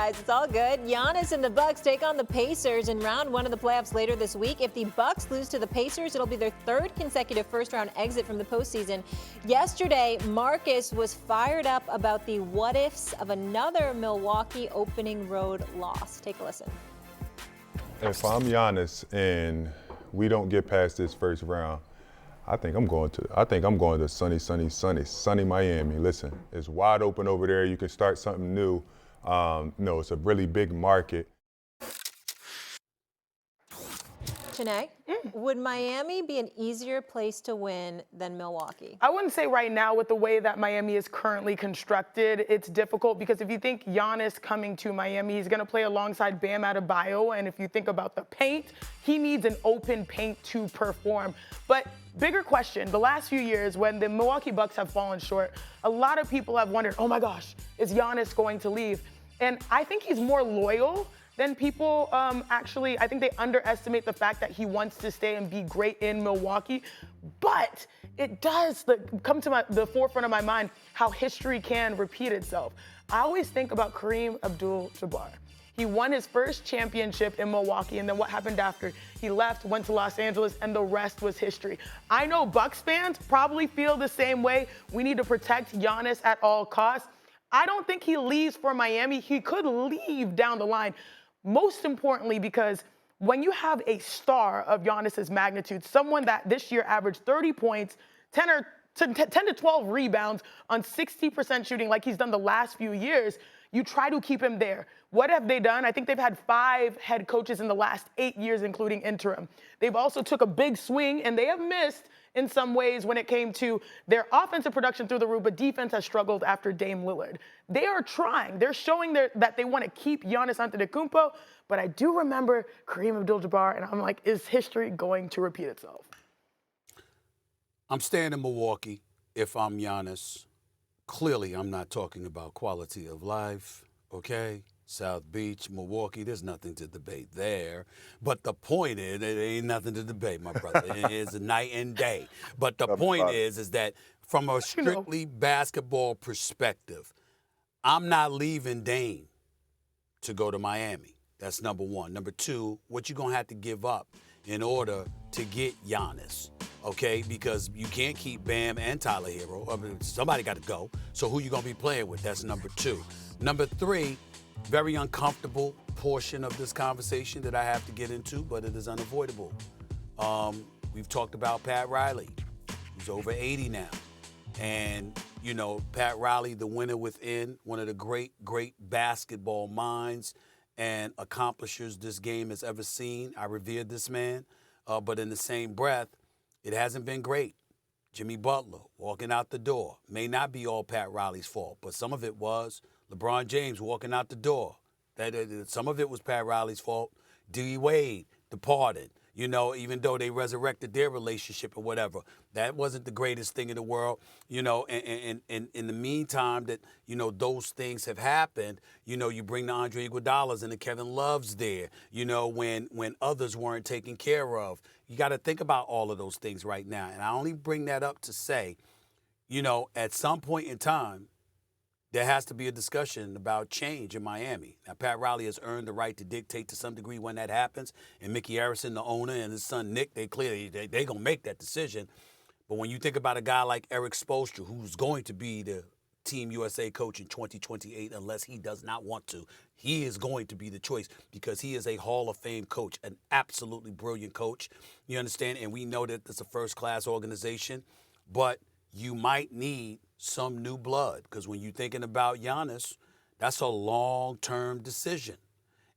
guys. It's all good. Giannis and the Bucks take on the Pacers in round one of the playoffs later this week. If the Bucks lose to the Pacers, it'll be their third consecutive first-round exit from the postseason. Yesterday, Marcus was fired up about the what-ifs of another Milwaukee opening road loss. Take a listen. If I'm Giannis and we don't get past this first round, I think I'm going to sunny Miami. Listen, it's wide open over there. You can start something new. No, it's a really big market. Chiney, would Miami be an easier place to win than Milwaukee? I wouldn't say right now with the way that Miami is currently constructed, it's difficult because if you think Giannis coming to Miami, he's going to play alongside Bam Adebayo. And if you think about the paint, he needs an open paint to perform. But bigger question, the last few years when the Milwaukee Bucks have fallen short, a lot of people have wondered, oh my gosh, is Giannis going to leave? And I think he's more loyal than people actually. I think they underestimate the fact that he wants to stay and be great in Milwaukee. But it does come to the forefront of my mind how history can repeat itself. I always think about Kareem Abdul-Jabbar. He won his first championship in Milwaukee, and then what happened after? He left, went to Los Angeles, and the rest was history. I know Bucks fans probably feel the same way. We need to protect Giannis at all costs. I don't think he leaves for Miami. He could leave down the line. Most importantly, because when you have a star of Giannis's magnitude, someone that this year averaged 30 points, 10 to 12 rebounds on 60% shooting like he's done the last few years, you try to keep him there. What have they done? I think they've had 5 head coaches in the last 8 years, including interim. They've also took a big swing, and they have missed in some ways when it came to their offensive production through the roof, but defense has struggled after Dame Lillard. They are trying. They're showing that they want to keep Giannis Antetokounmpo, but I do remember Kareem Abdul-Jabbar, and I'm like, is history going to repeat itself? I'm staying in Milwaukee if I'm Giannis. Clearly, I'm not talking about quality of life, okay? South Beach, Milwaukee, there's nothing to debate there. But the point is, it ain't nothing to debate, my brother. It is night and day. But the point is that from a strictly basketball perspective, I'm not leaving Dame to go to Miami. That's number one. Number two, what you going to have to give up in order to get Giannis, okay? Because you can't keep Bam and Tyler Hero. I mean, somebody got to go. So who you going to be playing with? That's number two. Number three, very uncomfortable portion of this conversation that I have to get into, but it is unavoidable. We've talked about Pat Riley. He's over 80 now. And, you know, Pat Riley, the winner within, one of the great basketball minds and accomplishers this game has ever seen. I revere this man. But in the same breath, it hasn't been great. Jimmy Butler walking out the door. May not be all Pat Riley's fault, but some of it was. LeBron James walking out the door. Some of it was Pat Riley's fault. D. Wade departed, you know, even though they resurrected their relationship or whatever. That wasn't the greatest thing in the world, you know, and in the meantime that, you know, those things have happened, you know, you bring the Andre Iguodala's and the Kevin Loves there, you know, when others weren't taken care of. You got to think about all of those things right now. And I only bring that up to say, you know, at some point in time, there has to be a discussion about change in Miami. Now, Pat Riley has earned the right to dictate to some degree when that happens. And Mickey Harrison, the owner, and his son Nick, they're going to make that decision. But when you think about a guy like Eric Spoelstra, who's going to be the Team USA coach in 2028, unless he does not want to, he is going to be the choice because he is a Hall of Fame coach, an absolutely brilliant coach. You understand? And we know that it's a first-class organization. But you might need some new blood because when you're thinking about Giannis, that's a long-term decision.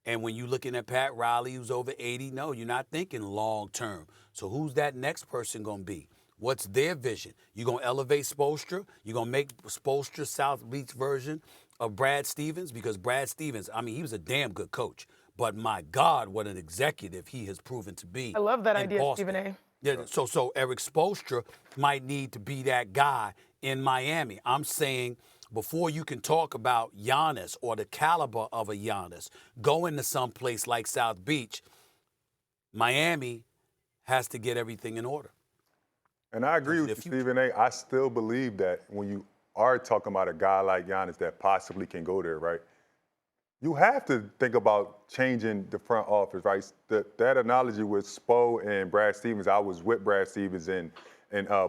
And when you're looking at Pat Riley, who's over 80, no, you're not thinking long-term. So who's that next person going to be? What's their vision? You going to elevate Spoelstra? You going to make Spoelstra South Beach version of Brad Stevens? Because Brad Stevens, I mean, he was a damn good coach. But my God, what an executive he has proven to be. I love that idea, Boston. Stephen A. Yeah, so Eric Spoelstra might need to be that guy in Miami. I'm saying before you can talk about Giannis or the caliber of a Giannis, going to some place like South Beach, Miami has to get everything in order. And I agree with you, Stephen A. I still believe that when you are talking about a guy like Giannis that possibly can go there, right? You have to think about changing the front office, right? That analogy with Spo and Brad Stevens, I was with Brad Stevens in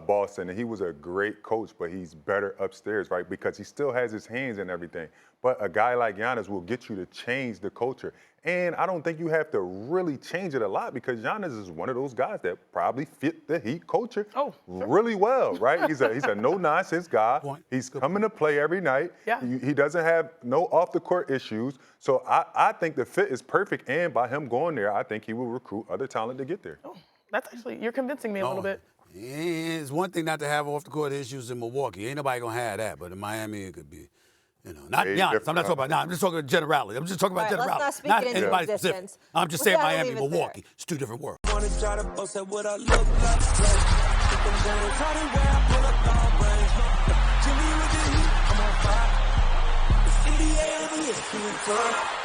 Boston, and he was a great coach, but he's better upstairs, right? Because he still has his hands in everything. But a guy like Giannis will get you to change the culture. And I don't think you have to really change it a lot because Giannis is one of those guys that probably fit the Heat culture really well, right? He's a no-nonsense guy. He's coming to play every night. Yeah. He doesn't have no off-the-court issues. So I think the fit is perfect. And by him going there, I think he will recruit other talent to get there. Oh, that's actually, you're convincing me a little bit. It's one thing not to have off-the-court issues in Milwaukee. Ain't nobody going to have that. But in Miami, it could be. Not Giannis. I'm not talking about. I'm just talking generality. I'm just talking about generality. Let's not speak it into anybody existence. specific. I'm just saying Miami, Milwaukee. It's two different worlds. I'm on fire. The city, yeah, I'm